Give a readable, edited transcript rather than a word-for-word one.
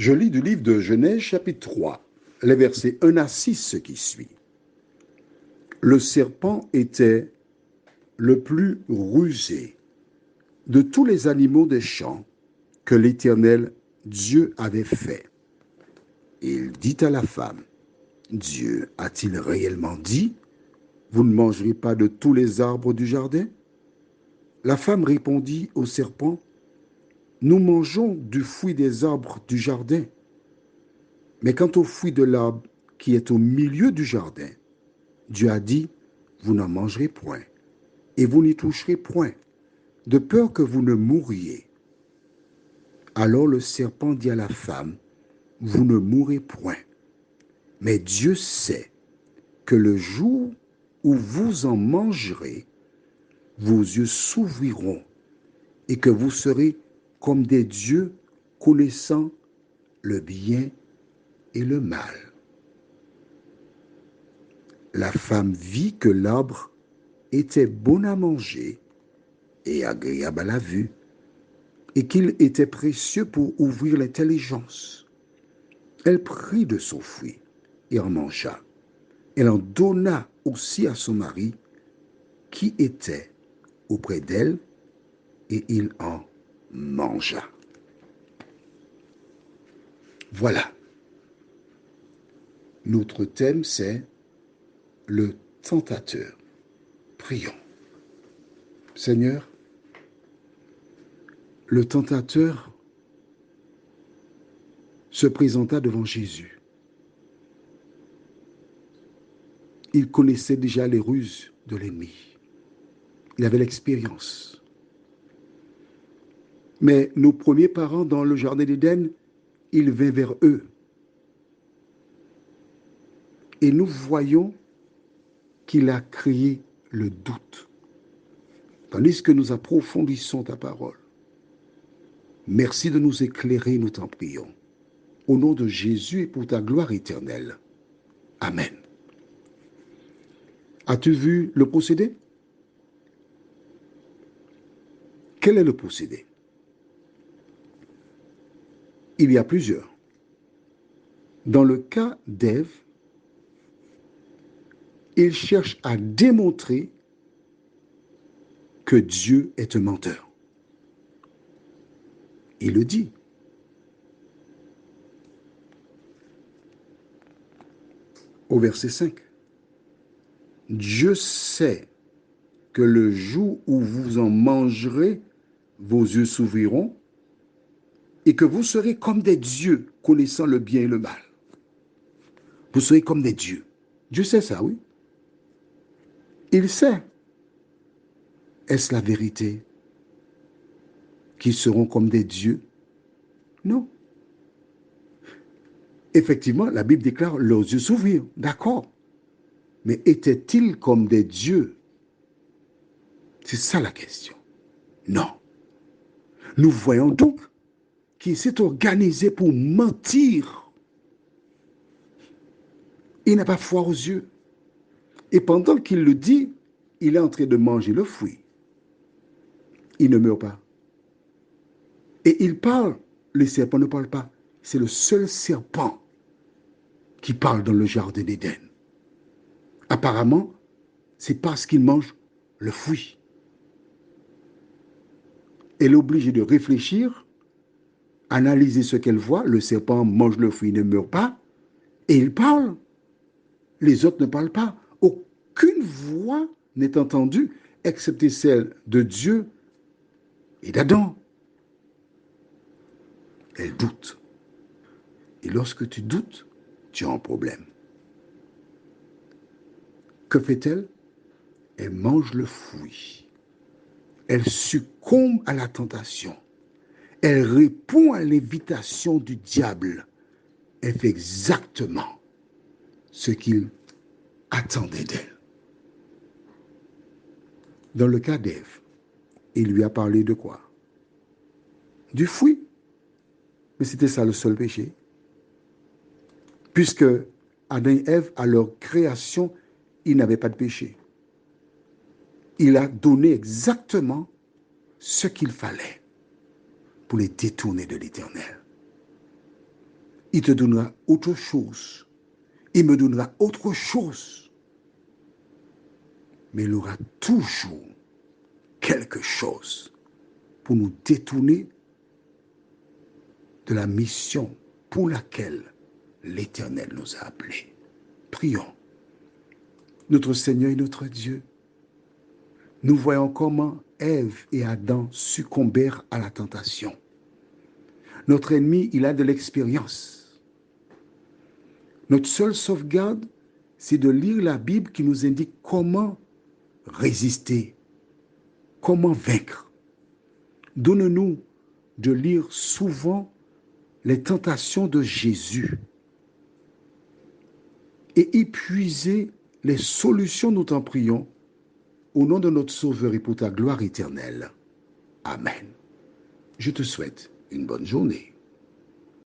Je lis du livre de Genèse chapitre 3, les versets 1 à 6, ce qui suit. Le serpent était le plus rusé de tous les animaux des champs que l'Éternel Dieu avait fait. Il dit à la femme, Dieu a-t-il réellement dit, vous ne mangerez pas de tous les arbres du jardin? La femme répondit au serpent, nous mangeons du fruit des arbres du jardin. Mais quant au fruit de l'arbre qui est au milieu du jardin, Dieu a dit, vous n'en mangerez point, et vous n'y toucherez point, de peur que vous ne mouriez. Alors le serpent dit à la femme, vous ne mourrez point. Mais Dieu sait que le jour où vous en mangerez, vos yeux s'ouvriront et que vous serez comme des dieux connaissant le bien et le mal. La femme vit que l'arbre était bon à manger et agréable à la vue, et qu'il était précieux pour ouvrir l'intelligence. Elle prit de son fruit et en mangea. Elle en donna aussi à son mari qui était auprès d'elle, et il en mangea. Voilà. Notre thème, c'est le tentateur. Prions. Seigneur, le tentateur se présenta devant Jésus. Il connaissait déjà les ruses de l'ennemi. Il avait l'expérience. Mais nos premiers parents dans le jardin d'Éden, il vint vers eux. Et nous voyons qu'il a créé le doute. Tandis que nous approfondissons ta parole. Merci de nous éclairer, nous t'en prions. Au nom de Jésus et pour ta gloire éternelle. Amen. As-tu vu le procédé? Quel est le procédé? Il y a plusieurs. Dans le cas d'Ève, il cherche à démontrer que Dieu est un menteur. Il le dit. Au verset 5. Dieu sait que le jour où vous en mangerez, vos yeux s'ouvriront et que vous serez comme des dieux connaissant le bien et le mal. Vous serez comme des dieux. Dieu sait ça, oui. Il sait. Est-ce la vérité? Qu'ils seront comme des dieux? Non. Effectivement, la Bible déclare leurs yeux s'ouvrirent. D'accord. Mais étaient-ils comme des dieux? C'est ça la question. Non. Nous voyons donc qu'il s'est organisé pour mentir. Il n'a pas foi aux yeux. Et pendant qu'il le dit, il est en train de manger le fruit. Il ne meurt pas. Et il parle. Le serpent ne parle pas. C'est le seul serpent qui parle dans le jardin d'Éden. Apparemment, c'est parce qu'il mange le fruit. Elle est obligée de réfléchir, analyser ce qu'elle voit. Le serpent mange le fruit, il ne meurt pas. Et il parle. Les autres ne parlent pas. Aucune voix n'est entendue, excepté celle de Dieu et d'Adam. Elle doute. Et lorsque tu doutes, tu as un problème. Que fait-elle? Elle mange le fruit. Elle succombe à la tentation. Elle répond à l'invitation du diable. Elle fait exactement ce qu'il attendait d'elle. Dans le cas d'Ève, il lui a parlé de quoi? Du fruit. Mais c'était ça le seul péché. Puisque Adam et Ève, à leur création, ils n'avaient pas de péché. Il a donné exactement ce qu'il fallait pour les détourner de l'Éternel. il te donnera autre chose. Il me donnera autre chose. Mais il aura toujours quelque chose pour nous détourner de la mission pour laquelle l'Éternel nous a appelés. Prions. Notre Seigneur et notre Dieu, nous voyons comment Ève et Adam succombèrent à la tentation. Notre ennemi, il a de l'expérience. Notre seule sauvegarde, c'est de lire la Bible qui nous indique comment résister, comment vaincre. Donne-nous de lire souvent les tentations de Jésus et y puiser les solutions, nous t'en prions, au nom de notre Sauveur et pour ta gloire éternelle. Amen. Je te souhaite une bonne journée.